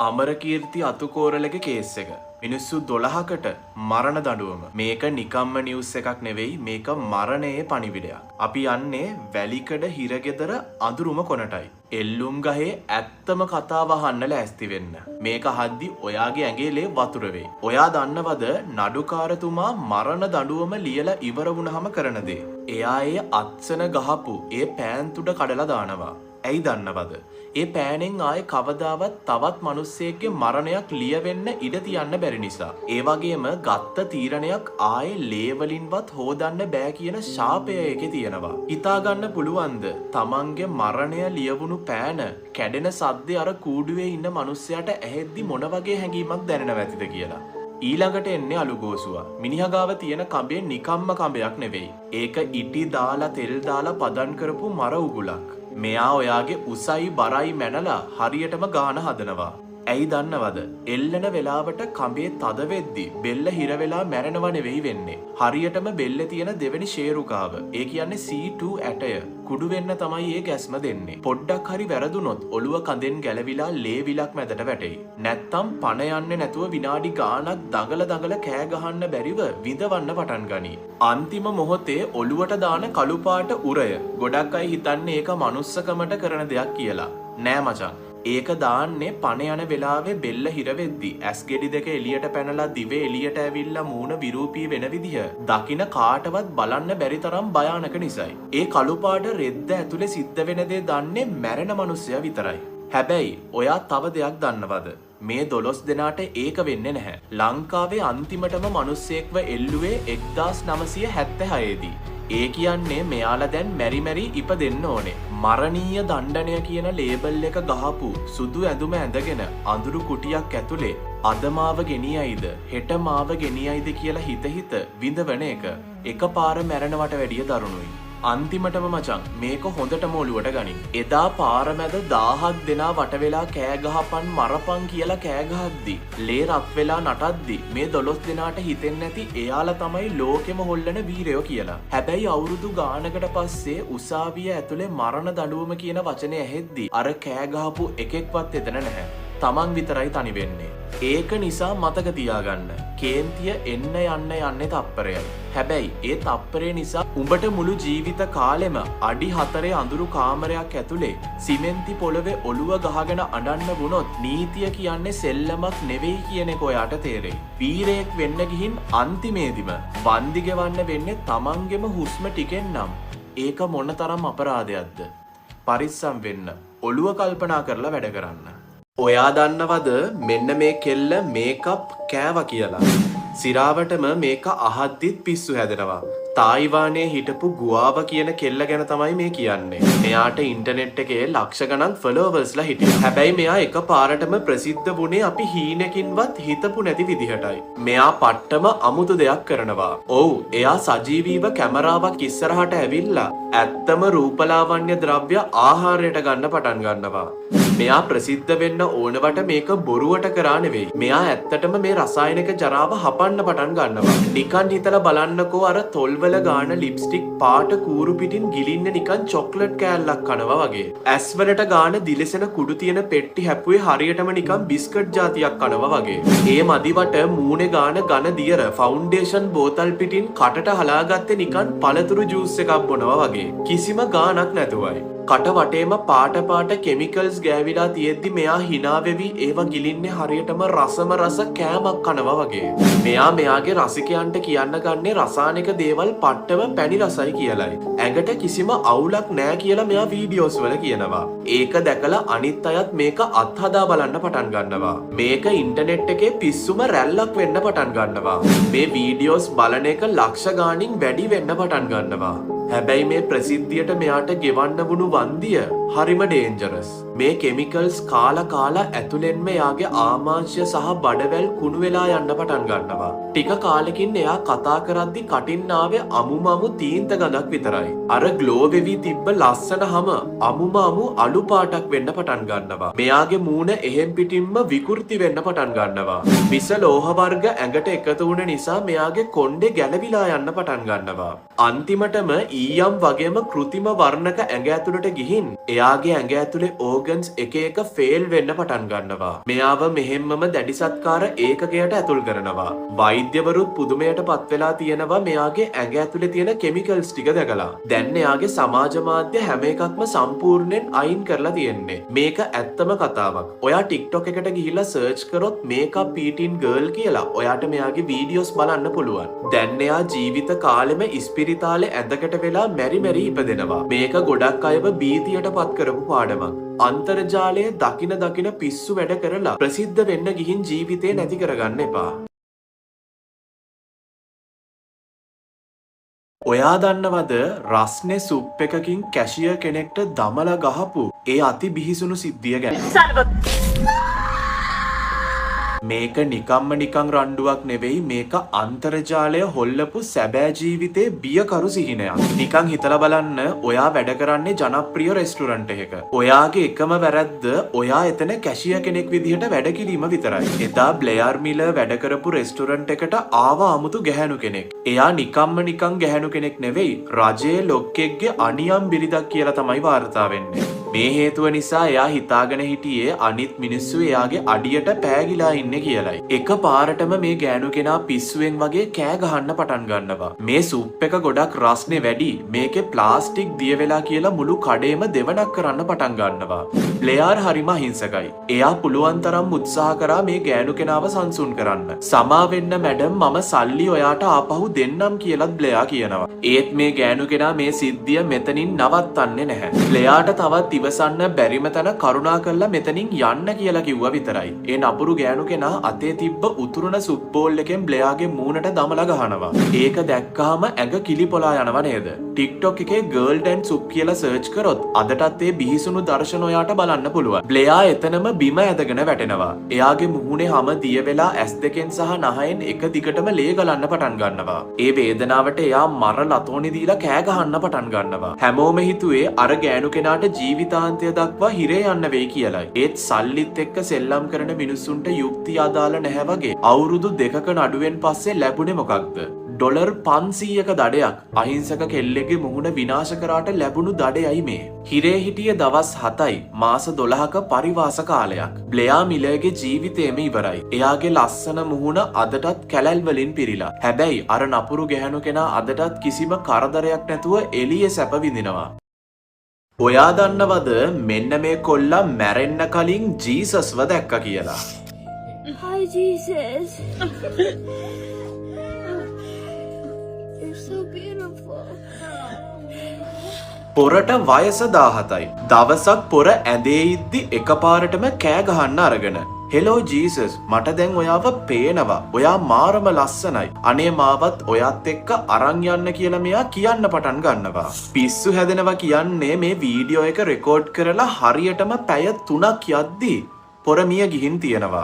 Amarakeerthi අතුකෝරලගේ case එක. මිනිස්සු 12කට මරණ දඬුවම. මේක නිකම්ම නිවුස් එකක් නෙවෙයි, මේක මරණයේ පණිවිඩයක්. අපි යන්නේ වැලිකඩ හිරගෙදර අඳුරුම කොනටයි. එල්ලුම් ගහේ ඇත්තම කතාව අහන්න ලෑස්ති වෙන්න. මේක අහද්දි ඔයාගේ ඇඟේ ලේ වතුර වෙයි. ඔයා දන්නවද නඩුකාරතුමා මරණ දඬුවම ලියලා ඉවර වුණාම කරන දේ? එයා ඒ අත්සන ගහපු ඒ පෑන් තුඩ කඩලා දානවා. ඇයි දන්නවද? ඒ පෑනෙන් ආයේ කවදාවත් තවත් මිනිස්සෙක්ගේ මරණයක් ලියවෙන්න ඉඩ තියන්න බැරි නිසා. ඒ වගේම ගත්ත තීරණයක් ආයේ ලේ වලින්වත් හොදන්න බෑ කියන ශාපය එකේ තියෙනවා. හිතා ගන්න පුළුවන්ද? තමන්ගේ මරණය ලියවුණු පෑන කැඩෙන සද්දේ අර කූඩුවේ ඉන්න මිනිස්සයාට ඇහෙද්දි මොන වගේ හැඟීමක් දැනෙනව ඇතිද කියලා. ඊළඟට එන්නේ අලුගෝසුවා. මිනිහා ගාව තියෙන කඹේ නිකම්ම කඹයක් නෙවෙයි. ඒක ඉටි දාලා තෙල් දාලා පදන් කරපු මර උගුලක්. මෙයා ඔයාගේ උසයි බරයි මැනලා හරියටම ගාන හදනවා. ඇයි දන්නවද? එල්ලන වෙලාවට කඹේ තද වෙද්දි බෙල්ල හිර වෙලා මැරෙනව නෙවෙයි වෙන්නේ. හරියටම බෙල්ලේ තියෙන දෙවෙනි ෂේරුකාව. ඒ කියන්නේ C2 ඇටය කුඩු වෙන්න තමයි ඒ ගැස්ම දෙන්නේ. පොඩ්ඩක් හරි වැරදුනොත් ඔළුව කඳෙන් ගැලවිලා ලේ විලක් මැදට වැටෙයි. නැත්තම් පණ යන්නේ නැතුව විනාඩි ගාණක් දඟල කෑ ගහන්න බැරිව විඳවන්න පටන් ගනී. අන්තිම මොහොතේ ඔළුවට දාන කළු පාට උරය. ගොඩක් අය හිතන්නේ ඒක මනුස්සකමට කරන දෙයක් කියලා. නෑ මචං. ඒක දාන්නේ පණ යන වෙලාවේ බෙල්ල හිර වෙද්දි ඇස් ගෙඩි දෙක එළියට පැනලා දිවේ එළියට ඇවිල්ලා මූණ විරූපී වෙන විදිහ දකින්න කාටවත් බලන්න බැරි තරම් භයානක නිසායි. ඒ කළු පාට රෙද්ද ඇතුලේ සිද්ධ වෙන දේ දන්නේ මැරෙන මිනිස්සයා විතරයි. හැබැයි ඔයා තව දෙයක් දන්නවද? මේ 12 දෙනාට ඒක වෙන්නේ නැහැ. ලංකාවේ අන්තිමටම මිනිස්සෙක්ව එල්ලුවේ 1976 දී. ඒ කියන්නේ මෙයාලා දැන් මෙරි ඉපදෙන්න ඕනේ. මරණීය දණ්ඩනය කියන ලේබල් එක ගහපු සුදු ඇඳුම ඇඳගෙන අඳුරු කුටියක් ඇතුලේ අද මාව ගෙනියයිද හෙට මාව ගෙනියයිද කියලා හිත විඳවන එක එකපාර මැරෙනවට වැඩිය දරුණුයි. අන්තිමටම මචං මේක හොඳටම ඔලුවට ගනින්. එදා පාර මැද 1000ක් දෙනා වට වෙලා කෑ ගහපන් මරපන් කියලා කෑ ගහද්දි ලේ රත් වෙලා නටද්දි මේ 12 දෙනාට හිතෙන්නේ නැති එයාලා තමයි ලෝකෙම හොල්ලන වීරයෝ කියලා. හැබැයි අවුරුදු ගානකට පස්සේ උසාවිය ඇතුලේ මරණ දඬුවම කියන වචනේ ඇහෙද්දි අර කෑ ගහපු එකෙක්වත් එතන නැහැ. තමන් විතරයි තනි වෙන්නේ. ඒක නිසා මතක තියාගන්න. කේන්තිය එන්න යන්නේ තප්පරයයි. හැබැයි ඒ තප්පරේ නිසා උඹට මුළු ජීවිත කාලෙම අඩි 4 අඳුරු කාමරයක් ඇතුලේ සිමෙන්ති පොළවේ ඔළුව ගහගෙන අඬන්න වුණොත් නීතිය කියන්නේ සෙල්ලමක් නෙවෙයි කියන එක ඔයාට තේරෙයි. වීරයෙක් වෙන්න ගිහින් අන්තිමේදිම වන්දි ගෙවන්න වෙන්නේ තමන්ගෙම හුස්ම ටිකෙන් නම් ඒක මොනතරම් අපරාධයක්ද? පරිස්සම් වෙන්න. ඔළුව කල්පනා කරලා වැඩ කරන්න. ඔයා දන්නවද මෙන්න මේ කෙල්ල මේකප් කෑවා කියලා? සිරාවටම මේක අහද්දිත් පිස්සු හැදෙනවා. තායිවානයේ හිටපු ගුවාව කියන කෙල්ල ගැන තමයි මේ කියන්නේ. මෙයාට ඉන්ටර්නෙට් එකේ ලක්ෂ ගණන් ෆලෝවර්ස්ලා හිටියා. හැබැයි මෙයා එකපාරටම ප්‍රසිද්ධ වුණේ අපි හීනකින්වත් හිතපු නැති විදිහටයි. මෙයා පට්ටම අමුතු දෙයක් කරනවා. ඔව්, එයා සජීවීව කැමරාවක් ඉස්සරහට ඇවිල්ලා ඇත්තම රූපලාවන්‍ය ද්‍රව්‍ය ආහාරයට ගන්න පටන් ගන්නවා. මෙයා ප්‍රසිද්ධ වෙන්න ඕනවට මේක බොරුවට කරා නෙවෙයි. මෙයා ඇත්තටම මේ රසායනික ජරාව හපන්න පටන් ගන්නවා. නිකන් හිතලා බලන්නකෝ අර තොල්වල ගාන ලිප්ස්ටික් පාට කූරු පිටින් ගිලින්න නිකන් චොක්ලට් කෑල්ලක් කනවා වගේ. ඇස් වලට ගාන දිලසෙන කුඩු තියෙන පෙට්ටි හැප්පුවේ හරියටම නිකන් බිස්කට් జాතියක් කනවා වගේ. ඒ මදිවට මූණේ ගාන ඝන දියර ෆවුන්ඩේෂන් බෝතල් පිටින් කටට හලාගත්තේ නිකන් පළතුරු ජූස් එකක් බොනවා වගේ. කිසිම ගානක් නැතුවයි. කට වටේම පාට කෙමිකල්ස් ගෑවිලා තියෙද්දි මෙයා hina වෙවි ඒව ගිලින්නේ හරියටම රසම රස කෑමක් කනවා වගේ. මෙයා මෙයාගේ රසිකයන්ට කියන්න ගන්නේ රසායනික දේවල් පට්ටම පැණි රසයි කියලයි. ඇඟට කිසිම අවුලක් නෑ කියලා මෙයා වීඩියෝස් වල කියනවා. ඒක දැකලා අනිත් අයත් මේක අත්හදා බලන්න පටන් ගන්නවා. මේක ඉන්ටර්නෙට් එකේ පිස්සුම රැල්ලක් වෙන්න පටන් ගන්නවා. මේ වීඩියෝස් බලන එක ලක්ෂ ගාණින් වැඩි වෙන්න පටන් ගන්නවා. හැබැයි මේ ප්‍රසිද්ධියට මෙයාට ගෙවන්න වුණු වන්දිය හරිම ඩේන්ජරස්. මේ කෙමිකල්ස් කාලා ඇතුළෙන්ම එයාගේ ආමාශය සහ බඩවැල් කුණු වෙලා යන්න පටන් ගන්නවා. ටික කාලෙකින් එයා කතා කරද්දි කටින් ආවේ අමුමමු තීන්ත ගඳක් විතරයි. අර ග්ලෝ වෙවි තිබ්බ ලස්සන හැම අමුමමු අලු පාටක් වෙන්න පටන් ගන්නවා. මෙයාගේ මූණ එහෙම් පිටින්ම විකෘති වෙන්න පටන් ගන්නවා. විස ලෝහ වර්ග ඇඟට එකතු වුණ නිසා මෙයාගේ කොණ්ඩේ ගැලවිලා යන්න පටන් ගන්නවා. අන්තිමටම ඊයම් වගේම කෘතිම වර්ණක ඇඟ ඇතුළට ගිහින් එයාගේ ඇඟ ඇතුලේ ඕගන්ස් එක එක ෆේල් වෙන්න පටන් ගන්නවා. මෙයාව මෙහෙම්මම දැඩි සත්කාර ඒකකයට ඇතුල් කරනවා. වෛද්‍යවරුත් පුදුමයට පත් වෙලා තියෙනවා මෙයාගේ ඇඟ ඇතුලේ තියෙන කෙමිකල්ස් ටික දැකලා. දැන් එයාගේ සමාජ මාධ්‍ය හැම එකක්ම සම්පූර්ණයෙන් අයින් කරලා තියෙන්නේ. මේක ඇත්තම කතාවක්. ඔයා TikTok එකට ගිහිල්ලා සර්ච් කරොත් මේකප් පීටින් ගර්ල් කියලා ඔයාට මෙයාගේ වීඩියෝස් බලන්න පුළුවන්. දැන් එයා ජීවිත කාලෙම ඉස්පිරිතාලේ ඇඳකට වෙලා මෙරි මෙරි ඉපදෙනවා. මේක ගොඩක් අයව බීතියට පත් කරපු පාඩමක්. අන්තර්ජාලයේ දකින පිස්සු වැඩ කරලා ප්‍රසිද්ධ වෙන්න ගිහින් ජීවිතේ නැති කරගන්න එපා. ඔයා දන්නවද රස්නේ සුප් එකකින් කැෂියර් කෙනෙක්ට දමලා ගහපු ඒ අති බිහිසුණු සිද්ධිය ගැන? මේක නිකන් රණ්ඩුවක් නෙවෙයි, මේක අන්තර්ජාලය හොල්ලපු සැබෑ ජීවිතේ බියකරු සිහිනයක්. නිකන් හිතලා බලන්න, ඔයා වැඩ කරන්නේ ජනප්‍රිය රෙස්ටුරන්ට් එකක. ඔයාගේ එකම වැරද්ද ඔයා එතන කැෂියර් කෙනෙක් විදිහට වැඩ කිරීම විතරයි. එදා බ්ලෙයර් මිලර් වැඩ කරපු රෙස්ටුරන්ට් එකට ආව අමුතු ගැහැණු කෙනෙක්. එයා නිකන් ගැහැණු කෙනෙක් නෙවෙයි, රජයේ ලොක්කෙක්ගේ අනියම් බිරිඳක් කියලා තමයි වාර්තා වෙන්නේ. මේ හේතුව නිසා එයා හිතාගෙන හිටියේ අනිත් මිනිස්සු එයාගේ අඩියට පෑගිලා ඉන්නේ කියලයි. එක පාරටම මේ ගෑනු කෙනා පිස්සුවෙන් වගේ කෑ ගහන්න පටන් ගන්නවා. මේ සුප් එක ගොඩක් රස්නේ වැඩි, මේකේ ප්ලාස්ටික් දිය වෙලා කියලා මුළු කඩේම දෙවනක් කරන්න පටන් ගන්නවා. බ්ලෙයර් හරිම අහිංසකයි. එයා පුළුවන් තරම් උත්සාහ කරා මේ ගෑනු කෙනාව සංසුන් කරන්න. සමා වෙන්න මැඩම්, මම සල්ලි ඔයාට ආපහු දෙන්නම් කියලාත් බ්ලෙයර් කියනවා. ඒත් මේ ගෑනු කෙනා මේ සිද්ධිය මෙතනින් නවත්තන්නේ නැහැ. බ්ලෙයර්ට තවත් ඉවසන්න බැරිම තැන කරුණා කරලා මෙතනින් යන්න කියලා කිව්වා විතරයි. ඒ නපුරු ගෑනු කෙනා අතේ තිබ්බ උතුරුන සුප් බෝල් එකෙන් බ්ලෙයර්ගේ මූණට දමලා ගහනවා. ඒක දැක්කාම ඇඟ කිලිපොලා යනවා නේද? TikTok එකේ girl dance සුප් කියලා සර්ච් කරොත් අදටත් ඒ බිහිසුණු දර්ශන ඔයාට බලන්න පුළුවන්. බ්ලෙයර් එතනම බිම ඇදගෙන වැටෙනවා. එයාගේ මුහුණේ හැම දිය වෙලා ඇස් දෙකෙන් සහ නහයෙන් එක දිගටම ලේ ගලන්න පටන් ගන්නවා. ඒ වේදනාවට එයා මර ලතෝනි දීලා කෑ ගහන්න පටන් ගන්නවා. හැමෝම හිතුවේ අර ගෑනු කෙනාට ජීවිතාන්තය දක්වා හිරේ යන්න වෙයි කියලයි. ඒත් සල්ලිත් එක්ක සෙල්ලම් කරන මිනිස්සුන්ට යුක්තිය අදාළ නැහැ වගේ. අවුරුදු 2ක නඩුවෙන් පස්සේ ලැබුණේ මොකක්ද? ඩොලර් 500ක දඩයක්. අහිංසක කෙල්ලෙක්ගේ මුහුණ විනාශ කරාට ලැබුණු දඩයයි මේ. හිරේ හිටිය දවස් 7යි, මාස 12ක පරිවාස කාලයක්. බ්ලෙයර් මිලර්ගේ ජීවිතේම ඉවරයි. එයාගේ ලස්සන මුහුණ අදටත් කැලැල් වලින් පිරීලා. හැබැයි අර නපුරු ගැහණු කෙනා අදටත් කිසිම කරදරයක් නැතුව එළියේ සැප විඳිනවා. ඔයා දන්නවද මෙන්න මේ කොල්ලා මැරෙන්න කලින් ජීසස්ව දැක්ක කියලා? Hi Jesus. You're so beautiful. පොරට වයස 17යි. දවසක් පොර ඇඳේ ඉද්දි එකපාරටම කෑ ගහන්න අරගෙන, හෙලෝ ජීසස්, මට දැන් ඔයාව පේනවා. ඔයා මාරම ලස්සනයි. අනේ මාවත් ඔයත් එක්ක අරන් යන්න කියලා මෙයා කියන්න පටන් ගන්නවා. පිස්සු හැදෙනවා කියන්නේ මේ වීඩියෝ එක රෙකෝඩ් කරලා හරියටම පැය 3ක් යද්දී පොරමිය ගිහින් තියෙනවා.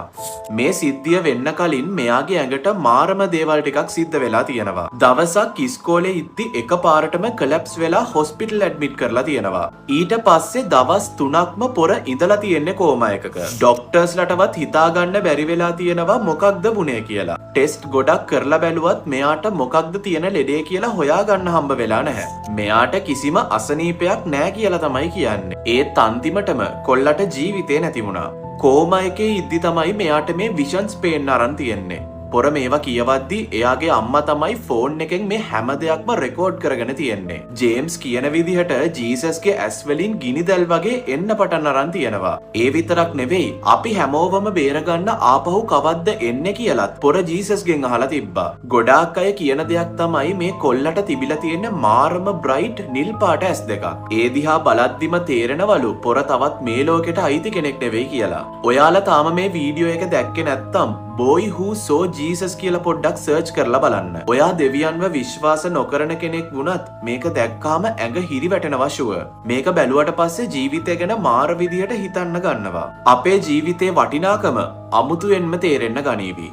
මේ සිද්ධිය වෙන්න කලින් මෙයාගේ ඇඟට මාරම දේවල් ටිකක් සිද්ධ වෙලා තියෙනවා. දවසක් ඉස්කෝලේ ඉද්දි එකපාරටම කොලැප්ස් වෙලා හොස්පිටල් ඇඩ්මිට් කරලා තියෙනවා. ඊට පස්සේ දවස් 3ක්ම පොර ඉඳලා තියෙන්නේ කෝමා එකක. ඩොක්ටර්ස්ලටවත් හිතාගන්න බැරි වෙලා තියෙනවා මොකක්ද වුනේ කියලා. ටෙස්ට් ගොඩක් කරලා බැලුවත් මෙයාට මොකක්ද තියෙන ලෙඩේ කියලා හොයාගන්න හම්බ වෙලා නැහැ. මෙයාට කිසිම අසනීපයක් නැහැ කියලා තමයි කියන්නේ. ඒත් අන්තිමටම කොල්ලට ජීවිතේ නැති වුණා. කෝමා එකේ ඉද්දි තමයි මෙයාට මේ විෂන්ස් පේන්න අරන් තියෙන්නේ. පොර මේවා කියවද්දි එයාගේ අම්මා තමයි ෆෝන් එකෙන් මේ හැම දෙයක්ම රෙකෝඩ් කරගෙන තියෙන්නේ. ජේම්ස් කියන විදිහට ජීසස්ගේ ඇස් වලින් ගිනිදැල් වගේ එන්න පටන් අරන් තියෙනවා. ඒ විතරක් නෙවෙයි, අපි හැමෝවම බේරගන්න ආපහු කවද්ද එන්නේ කියලත් පොර ජීසස්ගෙන් අහලා තිබ්බා. ගොඩාක් අය කියන දෙයක් තමයි මේ කොල්ලට තිබිලා තියෙන මාරම බ්‍රයිට් නිල් පාට ඇස් දෙකක්. ඒ දිහා බලද්දිම තේරෙනවලු පොර තවත් මේ ලෝකෙට අයිති කෙනෙක් නෙවෙයි කියලා. ඔයාලා තාම මේ වීඩියෝ එක දැක්කේ නැත්තම් boy who saw Jesus කියලා පොඩ්ඩක් සර්ච් කරලා බලන්න. ඔයා දෙවියන්ව විශ්වාස නොකරන කෙනෙක් වුණත් මේක දැක්කාම ඇඟ හිරි වැටෙනවා ෂුවර්. මේක බැලුවට පස්සේ ජීවිතය ගැන මාර විදියට හිතන්න ගන්නවා. අපේ ජීවිතේ වටිනාකම අමුතුවෙන්ම තේරෙන්න ගනීවි.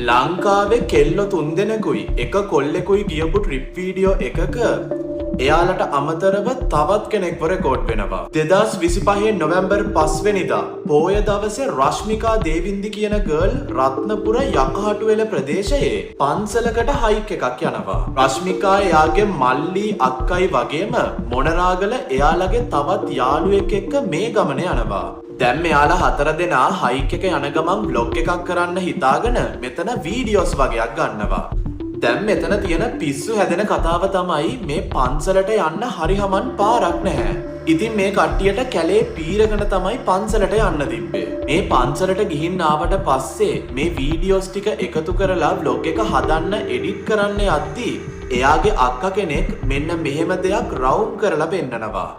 ලංකාවේ කෙල්ලෝ 3 දෙනෙකුයි එක කොල්ලෙකුයි ගියපු ට්‍රිප් වීඩියෝ එකක එයාලට අමතරව තවත් කෙනෙක්ව රෙකෝඩ් වෙනවා. 2025 නොවැම්බර් 5 වෙනිදා පෝය දවසේ රශ්මිකා දේවින්දි කියන ගර්ල් රත්නපුර යකහටුවෙල ප්‍රදේශයේ පන්සලකට හයික් එකක් යනවා. රශ්මිකා එයාගේ මල්ලි අක්කයි වගේම මොනරාගල එයාලගේ තවත් යාළුවෙක් එක්ක මේ ගමන යනවා. දැන් මෙයාලා 4 දෙනා හයික් එක යන ගමන් බ්ලොග් එකක් කරන්න හිතාගෙන මෙතන වීඩියෝස් වගේක් ගන්නවා. දැන් මෙතන තියෙන පිස්සු හැදෙන කතාව තමයි මේ පන්සලට යන්න හරි හමන් පාරක් නැහැ. ඉතින් මේ කට්ටියට කැලේ පීරගෙන තමයි පන්සලට යන්න තිබ්බේ. මේ පන්සලට ගිහින් ආවට පස්සේ මේ වීඩියෝස් ටික එකතු කරලා බ්ලොග් එක හදන්න එඩිට් කරන්න යද්දී එයාගේ අක්කා කෙනෙක් මෙන්න මෙහෙම දෙයක් රවුම් කරලා පෙන්නනවා.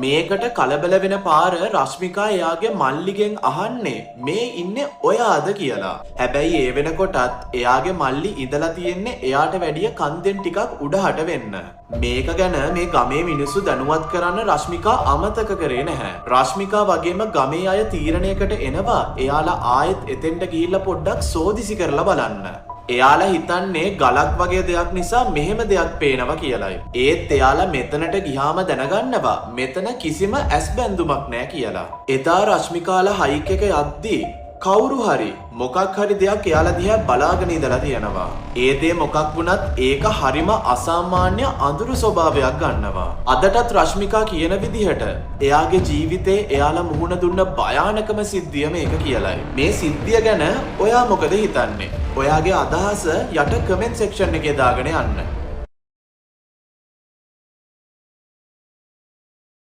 මේකට කලබල වෙන පාර රශ්මිකා එයාගේ මල්ලිගෙන් අහන්නේ මේ ඉන්නේ ඔයාද කියලා. හැබැයි ඒ වෙනකොටත් එයාගේ මල්ලි ඉඳලා තියෙන්නේ එයාට වැඩිය කන්දෙන් ටිකක් උඩහට වෙන්න. මේක ගැන මේ ගමේ මිනිස්සු දැනුවත් කරන්න රශ්මිකා අමතක කරේ නැහැ. රශ්මිකා වගේම ගමේ අය තීරණයකට එනවා එයාලා ආයෙත් එතෙන්ට ගිහිල්ලා පොඩ්ඩක් සෝදිසි කරලා බලන්න. එයාලා හිතන්නේ ගලක් වගේ දෙයක් නිසා මෙහෙම දෙයක් පේනවා කියලායි. ඒත් එයාලා මෙතනට ගියාම දැනගන්නවා මෙතන කිසිම ඇස් බැඳුමක් නැහැ කියලා. එදා රශ්මිකාලා හයික් එක යද්දී කවුරු හරි මොකක් හරි දෙයක් එයාලා දිහා බලාගෙන ඉඳලා තියෙනවා. ඒ දේ මොකක් වුණත් ඒක හරිම අසාමාන්‍ය අඳුරු ස්වභාවයක් ගන්නවා. අදටත් රශ්මිකා කියන විදිහට එයාගේ ජීවිතේ එයාලා මුහුණ දුන්න භයානකම සිද්ධිය මේක කියලායි. මේ සිද්ධිය ගැන ඔයා මොකද හිතන්නේ? ඔයාගේ අදහස යට කමෙන්ට් සෙක්ෂන් එකේ දාගෙන යන්න.